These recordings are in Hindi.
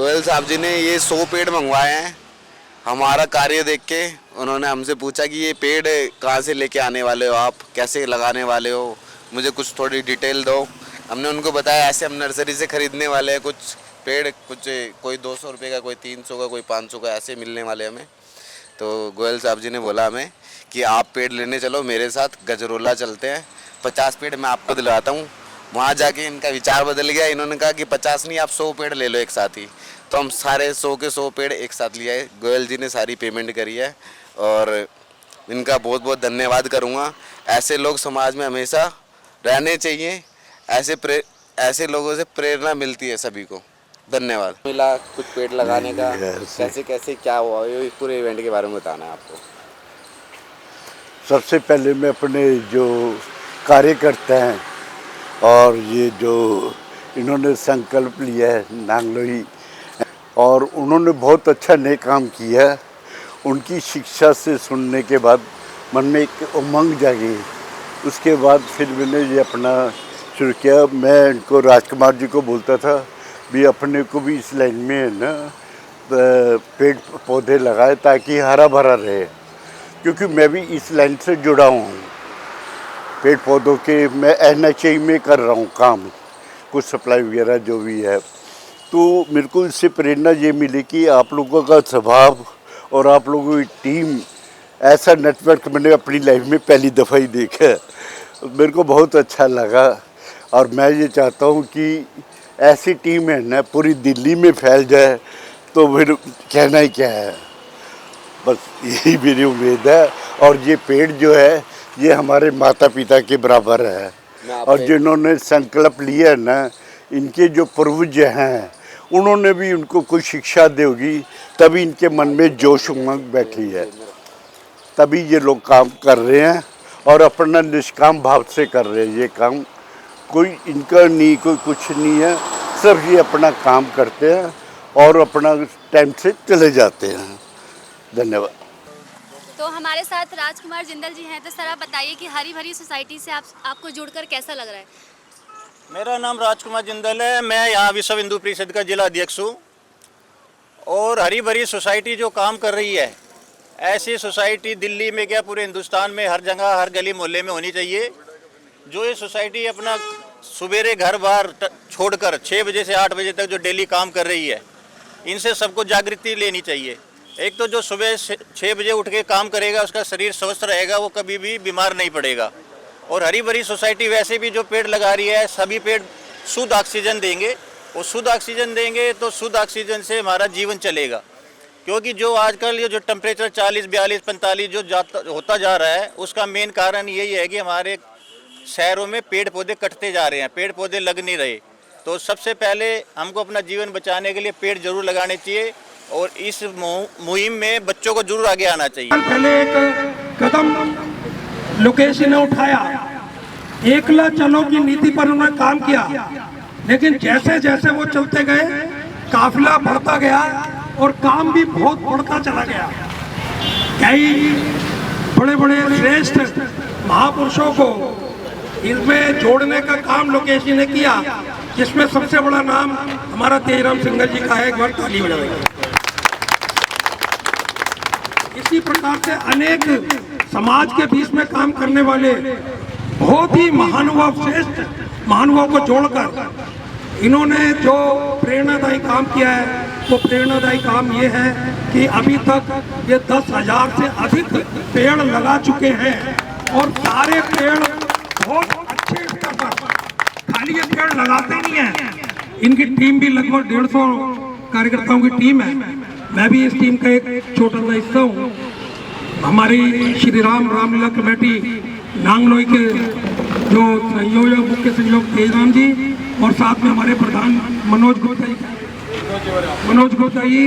गोयल साहब जी ने ये 100 पेड़ मंगवाए हैं हमारा कार्य देख के। उन्होंने हमसे पूछा कि ये पेड़ कहाँ से लेके आने वाले हो आप, कैसे लगाने वाले हो, मुझे कुछ थोड़ी डिटेल दो। हमने उनको बताया ऐसे हम नर्सरी से ख़रीदने वाले हैं कुछ पेड़, कुछ कोई 200 रुपये का, कोई 300 का, कोई 500 का, ऐसे मिलने वाले हमें। तो गोयल साहब जी ने बोला हमें कि आप पेड़ लेने चलो मेरे साथ, गजरोला चलते हैं, 50 पेड़ मैं आपको दिलवाता हूँ। वहाँ जाके इनका विचार बदल गया, इन्होंने कहा कि 50 नहीं, आप 100 पेड़ ले लो एक साथ ही। तो हम सारे 100 के 100 पेड़ एक साथ लिए आए। गोयल जी ने सारी पेमेंट करी है और इनका बहुत बहुत धन्यवाद करूँगा। ऐसे लोग समाज में हमेशा रहने चाहिए, ऐसे लोगों से प्रेरणा मिलती है सभी को। धन्यवाद। मिला कुछ पेड़ लगाने का, कैसे कैसे क्या हुआ, ये पूरे इवेंट के बारे में बताना है आपको। सबसे पहले मैं अपने जो कार्यकर्ता हैं और ये जो इन्होंने संकल्प लिया है नांगलोई, और उन्होंने बहुत अच्छा नए काम किया है। उनकी शिक्षा से सुनने के बाद मन में एक उमंग जागी। उसके बाद फिर मैंने ये अपना शुरू किया। मैं इनको राजकुमार जी को बोलता था भी अपने को भी इस लाइन में है ना पेड़ पौधे लगाए ताकि हरा भरा रहे, क्योंकि मैं भी इस लाइन से जुड़ा हूँ। पेड़ पौधों के मैं NHI में कर रहा हूँ काम, कुछ सप्लाई वगैरह जो भी है। तो मेरे को इससे प्रेरणा ये मिली कि आप लोगों का स्वभाव और आप लोगों की टीम, ऐसा नेटवर्क मैंने अपनी लाइफ में पहली दफ़ा ही देखा है। मेरे को बहुत अच्छा लगा और मैं ये चाहता हूँ कि ऐसी टीम है ना पूरी दिल्ली में फैल जाए तो फिर कहना ही क्या है। बस यही मेरी उम्मीद है। और ये पेड़ जो है ये हमारे माता पिता के बराबर है, और जिन्होंने संकल्प लिया है ना, इनके जो पूर्वज हैं उन्होंने भी उनको कोई शिक्षा दी होगी, तभी इनके मन में जोश उमंग बैठी है, तभी ये लोग काम कर रहे हैं और अपना निष्काम भाव से कर रहे हैं ये काम। कोई इनका नहीं, कोई कुछ नहीं है, सब ये अपना काम करते हैं और अपना टाइम से चले जाते हैं। धन्यवाद। तो हमारे साथ राजकुमार जिंदल जी हैं। तो सर आप बताइए कि हरी भरी सोसाइटी से आपको जुड़कर कैसा लग रहा है? मेरा नाम राजकुमार जिंदल है, मैं यहाँ विश्व हिंदू परिषद का जिला अध्यक्ष हूँ। और हरी भरी सोसाइटी जो काम कर रही है, ऐसी सोसाइटी दिल्ली में क्या पूरे हिंदुस्तान में हर जगह हर गली मोहल्ले में होनी चाहिए। जो ये सोसाइटी अपना सुबेरे घर बार छोड़कर 6 बजे से 8 बजे तक जो डेली काम कर रही है, इनसे सबको जागृति लेनी चाहिए। एक तो जो सुबह 6 बजे उठ के काम करेगा उसका शरीर स्वस्थ रहेगा, वो कभी भी बीमार नहीं पड़ेगा। और हरी भरी सोसाइटी वैसे भी जो पेड़ लगा रही है, सभी पेड़ शुद्ध ऑक्सीजन देंगे, और शुद्ध ऑक्सीजन देंगे तो शुद्ध ऑक्सीजन से हमारा जीवन चलेगा। क्योंकि जो आजकल ये जो टेम्परेचर 40, 42, 45 जो होता जा रहा है, उसका मेन कारण यही है कि हमारे शहरों में पेड़ पौधे कटते जा रहे हैं, पेड़ पौधे लग नहीं रहे। तो सबसे पहले हमको अपना जीवन बचाने के लिए पेड़ जरूर लगाने चाहिए, और इस मुहिम में बच्चों को जरूर आगे आना चाहिए। पहले एक कदम लोकेश ने उठाया, एकला चलो की नीति पर उन्होंने काम किया, लेकिन जैसे जैसे वो चलते गए काफिला बढ़ता गया और काम भी बहुत बढ़ता चला गया। कई बड़े बड़े श्रेष्ठ महापुरुषों को इसमें जोड़ने का काम लोकेश जी ने किया, जिसमें सबसे बड़ा नाम हमारा तेजराम सिंघल जी का है। एक बार ताली बजाइए। इसी प्रकार से अनेक समाज के बीच में काम करने वाले बहुत ही महानुभाव, श्रेष्ठ महानुभाव को जोड़कर इन्होंने जो प्रेरणादायी काम किया है, वो प्रेरणादायी काम ये है कि अभी तक ये 10,000 से अधिक पेड़ लगा चुके हैं, और सारे पेड़ बहुत अच्छे स्तर पर। खाली ये पेड़ लगाते नहीं हैं, इनकी टीम भी लगभग 150 कार्यकर्ताओं की टीम है। मैं भी इस टीम का एक छोटा सा हिस्सा हूँ। हमारी श्री रामलीला कमेटी नांगलोई के जो संयोजक, मुख्य संयोजक तेजराम जी, और साथ में हमारे प्रधान मनोज गुप्ता जी,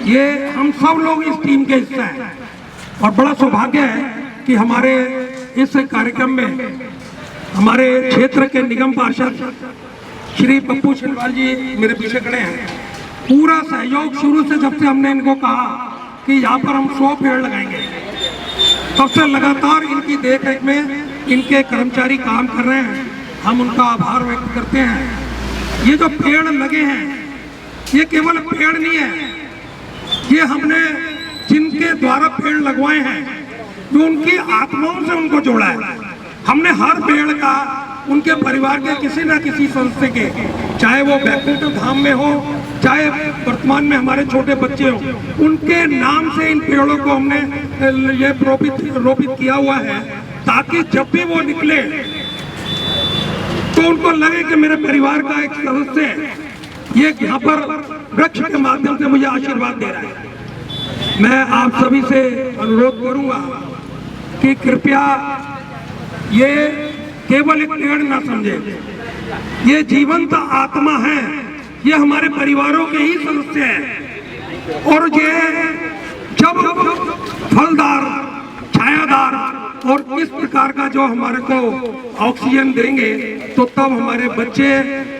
ये हम सब लोग इस टीम के हिस्सा हैं। और बड़ा सौभाग्य है कि हमारे इस कार्यक्रम में हमारे क्षेत्र के निगम पार्षद श्री पप्पू छिंदवाल जी मेरे पीछे खड़े हैं। पूरा सहयोग शुरू से, जब से हमने इनको कहा कि यहाँ पर हम 100 पेड़ लगाएंगे, तब से लगातार इनकी देखरेख में इनके कर्मचारी काम कर रहे हैं। हम उनका आभार व्यक्त करते हैं। ये जो पेड़ लगे हैं ये केवल पेड़ नहीं है, ये हमने जिनके द्वारा पेड़ लगवाए हैं, जो उनकी आत्माओं से उनको जोड़ा है। हमने हर पेड़ का उनके परिवार के किसी न किसी सदस्य के, चाहे वो बैकुंठ धाम में हो, चाहे वर्तमान में हमारे छोटे बच्चे हो, उनके नाम से इन पेड़ों को हमने ये रोपित किया हुआ है, ताकि जब भी वो निकले तो उनको लगे कि मेरे परिवार का एक सदस्य ये यहाँ पर वृक्ष के माध्यम से मुझे आशीर्वाद दे रहा है। मैं आप सभी से अनुरोध करूंगा कि कृपया ये केवल एक पेड़ ना समझे, ये जीवंत आत्मा है, ये हमारे परिवारों के ही सदस्य हैं। और ये जब फलदार, छायादार और इस प्रकार का जो हमारे को ऑक्सीजन देंगे, तो तब हमारे बच्चे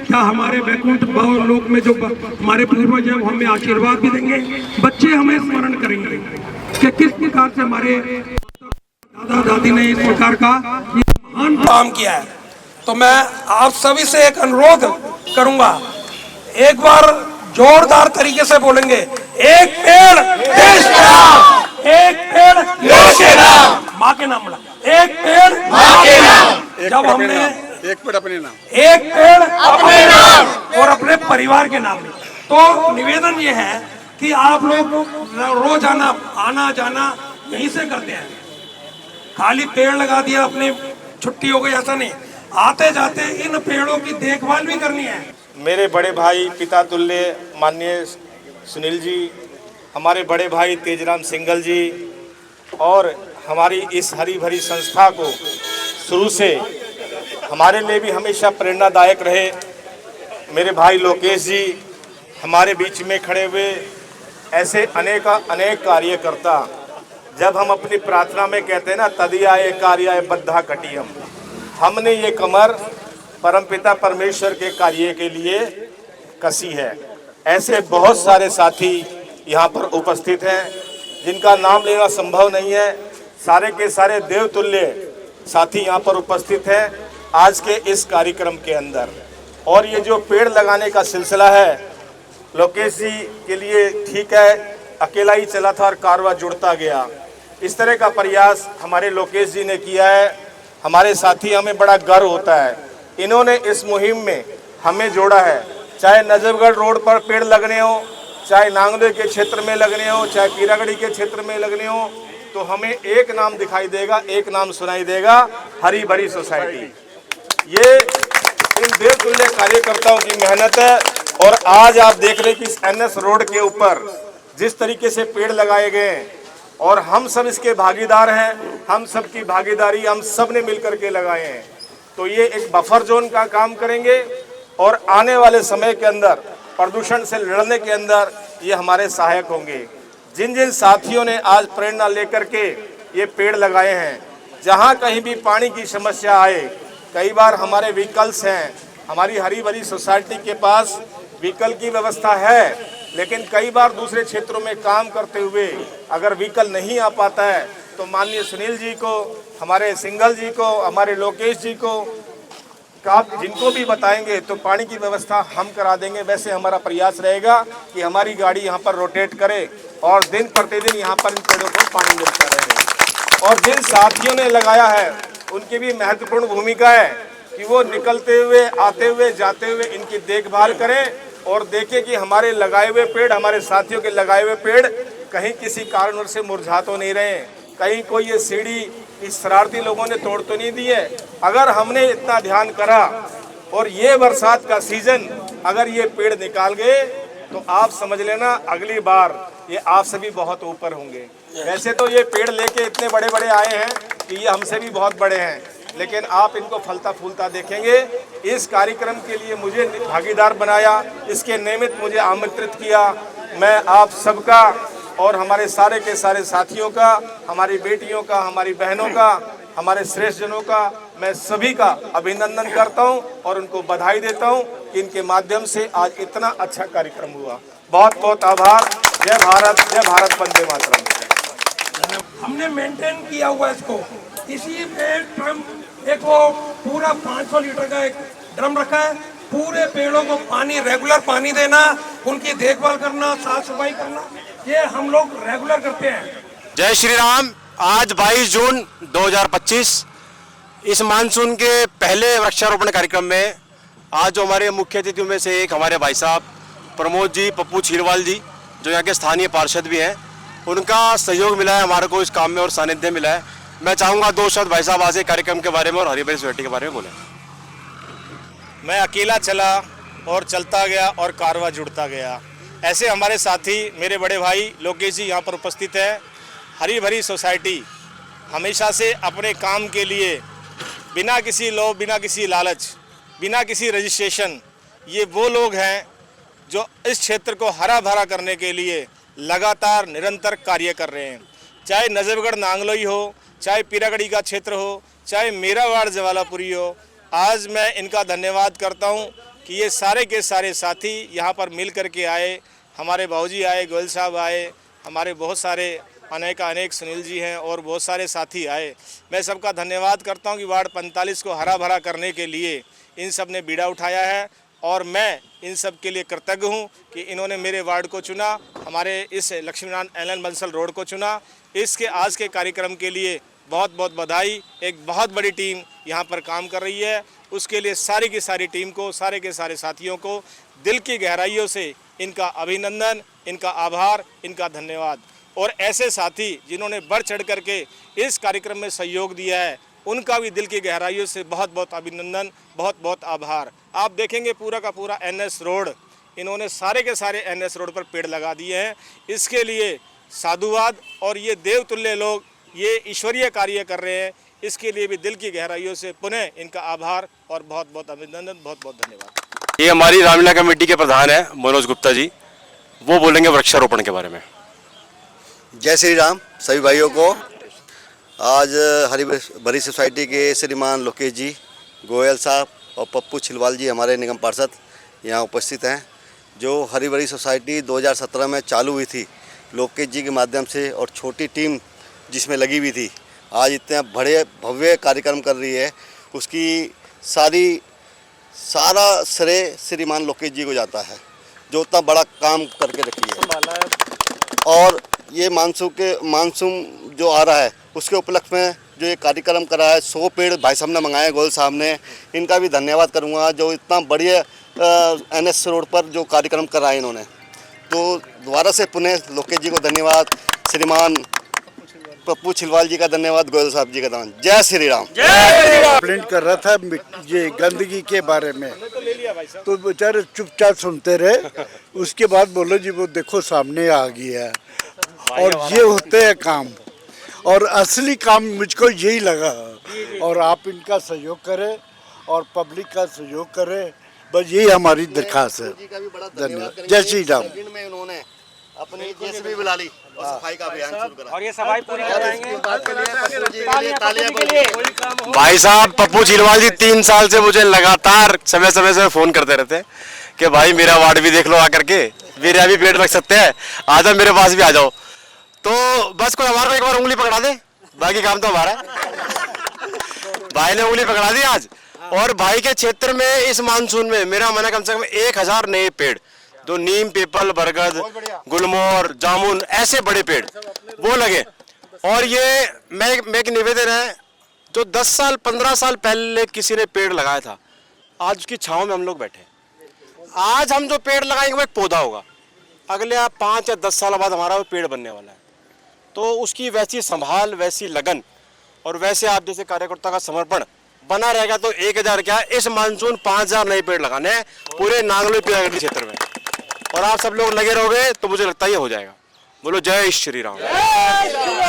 या हमारे वैकुंठ लोक में जो हमारे पूर्वज हैं वो हमें आशीर्वाद भी देंगे। बच्चे हमें स्मरण करेंगे कि किस प्रकार से हमारे दादा दादी ने इस प्रकार का महान काम किया है। तो मैं आप सभी से एक अनुरोध करूंगा, एक बार जोरदार तरीके से बोलेंगे, एक पेड़ देश के नाम, एक पेड़ देश के नाम, माँ के नाम बोला, एक पेड़ माँ के नाम। जब हमने एक पेड़ अपने नाम, एक पेड़ अपने नाम और अपने परिवार के नाम, तो निवेदन ये है कि आप लोग रोजाना आना जाना यहीं से करते हैं, खाली पेड़ लगा दिया अपनी छुट्टी हो गई ऐसा नहीं, आते जाते इन पेड़ों की देखभाल भी करनी है। मेरे बड़े भाई पिता तुल्य माननीय सुनील जी, हमारे बड़े भाई तेजराम सिंघल जी, और हमारी इस हरी भरी संस्था को शुरू से हमारे लिए भी हमेशा प्रेरणादायक रहे मेरे भाई लोकेश जी, हमारे बीच में खड़े हुए ऐसे अनेक कार्यकर्ता। जब हम अपनी प्रार्थना में कहते हैं ना, तदियाए कार्याय बद्धा कटियम, हमने ये कमर परमपिता परमेश्वर के कार्य के लिए कसी है। ऐसे बहुत सारे साथी यहाँ पर उपस्थित हैं जिनका नाम लेना संभव नहीं है। सारे के सारे देवतुल्य साथी यहाँ पर उपस्थित हैं आज के इस कार्यक्रम के अंदर। और ये जो पेड़ लगाने का सिलसिला है, लोकेश जी के लिए ठीक है, अकेला ही चला था और कारवा जुड़ता गया। इस तरह का प्रयास हमारे लोकेश जी ने किया है। हमारे साथी, हमें बड़ा गर्व होता है, इन्होंने इस मुहिम में हमें जोड़ा है। चाहे नजफगढ़ रोड पर पेड़ लगने हो, चाहे नांगलोई के क्षेत्र में लगने हो, चाहे पीरागढ़ी के क्षेत्र में लगने हो, तो हमें एक नाम दिखाई देगा, एक नाम सुनाई देगा, हरी भरी सोसाइटी। ये इन देवतुल्य कार्यकर्ताओं की मेहनत है। और आज आप देख रहे हैं कि NS रोड के ऊपर जिस तरीके से पेड़ लगाए गए हैं, और हम सब इसके भागीदार हैं, हम सब की भागीदारी हम सब ने मिलकर के लगाए हैं, तो ये एक बफर जोन का काम करेंगे। और आने वाले समय के अंदर प्रदूषण से लड़ने के अंदर ये हमारे सहायक होंगे। जिन जिन साथियों ने आज प्रेरणा लेकर के ये पेड़ लगाए हैं, जहाँ कहीं भी पानी की समस्या आए, कई बार हमारे व्हीकल्स हैं, हमारी हरी भरी सोसाइटी के पास व्हीकल की व्यवस्था है, लेकिन कई बार दूसरे क्षेत्रों में काम करते हुए अगर व्हीकल नहीं आ पाता है, तो माननीय सुनील जी को, हमारे सिंघल जी को, हमारे लोकेश जी को, आप जिनको भी बताएंगे तो पानी की व्यवस्था हम करा देंगे। वैसे हमारा प्रयास रहेगा कि हमारी गाड़ी यहाँ पर रोटेट करे और दिन प्रतिदिन यहाँ पर इन पेड़ों को पानी मिलता रहे। और जिन साथियों ने लगाया है उनकी भी महत्वपूर्ण भूमिका है कि वो निकलते हुए, आते हुए, जाते हुए इनकी देखभाल करें और देखें कि हमारे लगाए हुए पेड़, हमारे साथियों के लगाए हुए पेड़ कहीं किसी कारणवश से मुरझा तो नहीं रहे, कहीं कोई ये सीढ़ी इस शरारती लोगों ने तोड़ तो नहीं दी है। अगर हमने इतना ध्यान करा और ये बरसात का सीजन अगर ये पेड़ निकाल गए, तो आप समझ लेना अगली बार ये आप सभी बहुत ऊपर होंगे। वैसे तो ये पेड़ लेके इतने बड़े बड़े आए हैं कि ये हमसे भी बहुत बड़े हैं, लेकिन आप इनको फलता फूलता देखेंगे। इस कार्यक्रम के लिए मुझे भागीदार बनाया, इसके निमित्त मुझे आमंत्रित किया। मैं आप सबका और हमारे सारे के सारे साथियों का, हमारी बेटियों का, हमारी बहनों का, हमारे श्रेष्ठ जनों का, मैं सभी का अभिनंदन करता हूं और उनको बधाई देता हूं कि इनके माध्यम से आज इतना अच्छा कार्यक्रम हुआ। बहुत बहुत आभार। जय भारत, वंदे मातरम। हमने मेंटेन किया हुआ इसको, इसी पे ड्रम, एक वो पूरा 500 लीटर का एक ड्रम रखा है, पूरे पेड़ों को पानी, रेगुलर पानी देना, उनकी देखभाल करना, साफ सफाई करना, ये हम लोग रेगुलर करते हैं। जय श्री राम। आज 22 जून 2025 इस मानसून के पहले वृक्षारोपण कार्यक्रम में आज जो हमारे मुख्य अतिथियों में से एक हमारे भाई साहब प्रमोद जी, पप्पू छीरवाल जी, जो यहाँ के स्थानीय पार्षद भी हैं, उनका सहयोग मिला है हमारे को इस काम में और सानिध्य मिला है। मैं चाहूँगा 2 शब्द भाई साहब आज कार्यक्रम के बारे में और हरी भरी सोसाइटी के बारे में बोलें। मैं अकेला चला और चलता गया और कारवां जुड़ता गया। ऐसे हमारे साथी मेरे बड़े भाई लोकेश जी यहाँ पर उपस्थित है। हरी भरी सोसाइटी हमेशा से अपने काम के लिए बिना किसी लोभ, बिना किसी लालच, बिना किसी रजिस्ट्रेशन, ये वो लोग हैं जो इस क्षेत्र को हरा भरा करने के लिए लगातार निरंतर कार्य कर रहे हैं। चाहे नजफगढ़ नांगलोई हो, चाहे पीरागढ़ी का क्षेत्र हो, चाहे मेरा वार्ड जवालापुरी हो, आज मैं इनका धन्यवाद करता हूं कि ये सारे के सारे साथी यहाँ पर मिल कर के आए। हमारे बाबूजी आए, गोयल साहब आए, हमारे बहुत सारे अनेक सुनील जी हैं और बहुत सारे साथी आए। मैं सबका धन्यवाद करता हूं कि वार्ड 45 को हरा भरा करने के लिए इन सब ने बीड़ा उठाया है और मैं इन सब के लिए कृतज्ञ हूं कि इन्होंने मेरे वार्ड को चुना, हमारे इस लक्ष्मीनारायण एलन बंसल रोड को चुना। इसके आज के कार्यक्रम के लिए बहुत बहुत बधाई। एक बहुत बड़ी टीम यहाँ पर काम कर रही है, उसके लिए सारी की सारी टीम को, सारे के सारे साथियों को दिल की गहराइयों से इनका अभिनंदन, इनका आभार, इनका धन्यवाद। और ऐसे साथी जिन्होंने बढ़ चढ़ करके इस कार्यक्रम में सहयोग दिया है, उनका भी दिल की गहराइयों से बहुत बहुत अभिनंदन, बहुत बहुत आभार। आप देखेंगे पूरा का पूरा NS रोड, इन्होंने सारे के सारे NS रोड पर पेड़ लगा दिए हैं। इसके लिए साधुवाद। और ये देवतुल्य लोग ये ईश्वरीय कार्य कर रहे हैं, इसके लिए भी दिल की गहराइयों से पुनः इनका आभार और बहुत बहुत अभिनंदन, बहुत बहुत धन्यवाद। ये हमारी रामलीला कमेटी के प्रधान है मनोज गुप्ता जी, वो बोलेंगे वृक्षारोपण के बारे में। जय श्री राम सभी भाइयों को। आज हरी भरी सोसाइटी के श्रीमान लोकेश जी, गोयल साहब और पप्पू छिलवाल जी हमारे निगम पार्षद यहाँ उपस्थित हैं। जो हरी भरी सोसाइटी 2017 में चालू हुई थी लोकेश जी के माध्यम से और छोटी टीम जिसमें लगी हुई थी, आज इतने बड़े भव्य कार्यक्रम कर रही है, उसकी सारा श्रेय श्रीमान लोकेश जी को जाता है, जो उतना बड़ा काम करके रखी है। और ये मानसून जो आ रहा है उसके उपलक्ष्य में जो ये कार्यक्रम करा है, 100 पेड़ भाई साहब ने मंगाए, गोयल साहब ने, इनका भी धन्यवाद करूँगा जो इतना बढ़िया NS रोड पर जो कार्यक्रम करा है इन्होंने। तो दोबारा से पुनः लोकेश जी को धन्यवाद, श्रीमान पप्पू छिलवाल जी का धन्यवाद, गोयल साहब जी का धन्यवाद। जय श्री राम। कंप्लेंट कर रहा था ये गंदगी के बारे में, तो बेचारे चुपचाप सुनते रहे। उसके बाद बोलो जी वो देखो सामने आ गया है। और ये होते हैं काम, और असली काम मुझको यही लगा। और आप इनका सहयोग करें और पब्लिक का सहयोग करें, बस यही हमारी दरख्वास्त है। धन्यवाद। जय श्री राम। उन्होंने अपनी जेसीबी बुला ली और सफाई का अभियान शुरू करा और ये सफाई पूरी कराएंगे। भाई साहब पप्पू छीरवाल जी 3 साल से मुझे लगातार समय समय से फ़ोन करते रहते हैं कि भाई मेरा वार्ड भी देख लो आकर के, मेरे भी पेड़ रख सकते हैं, आ जाओ मेरे पास भी आ जाओ। तो बस कोई हमारे को एक बार उंगली पकड़ा दे, बाकी काम तो हमारा है। भाई ने उंगली पकड़ा दी आज। और भाई के क्षेत्र में इस मानसून में मेरा मन है कम से कम 1000 नए पेड़, जो नीम, पीपल, बरगद, गुलमोहर, जामुन, ऐसे बड़े पेड़ वो लगे। और ये मैं एक निवेदन है, जो 10 साल 15 साल पहले किसी ने पेड़ लगाया था, आज उसकी छांव में हम लोग बैठे। आज हम जो पेड़ लगाएंगे वो एक पौधा होगा, अगले 5 या 10 साल बाद हमारा वो पेड़ बनने वाला है। तो उसकी वैसी संभाल, वैसी लगन और वैसे आप जैसे कार्यकर्ता का समर्पण बना रहेगा तो 1000 क्या, इस मानसून 5000 नए पेड़ लगाने हैं पूरे नांगलोई पीरागढ़ी क्षेत्र में। और आप सब लोग लगे रहोगे तो मुझे लगता है ये हो जाएगा। बोलो जय श्री राम।